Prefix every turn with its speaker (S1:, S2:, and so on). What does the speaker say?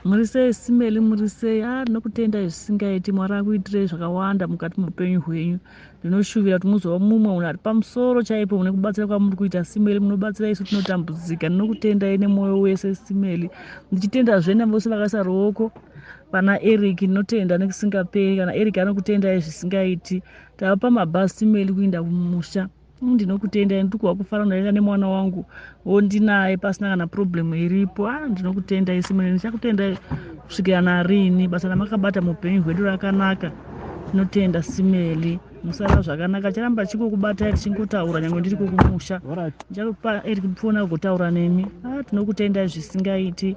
S1: Murisei Simeli, murisei. Ndinokutendai zvisingaiti. Mwari akuitirei zvakawanda mukati muupenyu hwenyu. Ndinoshuvira kuti muzova mumwe unhu ari pamusoro chaipo mune kubatsira kwamuri kuita Simeli. Munobatsira isu tinotambudzika. Ndinokutendai nemwoyo wese Simeli. Ndichitendazve navose vakaisa ruoko pana Eric. Ndinotenda nekusingaperi. Kana Eric anokutendai zvisingaiti. Tavapa mabhazi Simeli kuenda kumusha. Ndinokutendai, ndiri kuwakufara ndaenda nemwana wangu wondinaye pasina kana problem iripo. Ndinokutendai Simeli, ndichakutendai kusvikira narini. Basa ramakabata muupenyu hwedu rakanaka. Tinotenda Simeli, musara zvakanaka. Charamba chikukubatai tichingotaura nyangwe ndiri kukumusha. Ndichakupa Eric foni agotaura nemi. Tinokutendai zvisingaiti.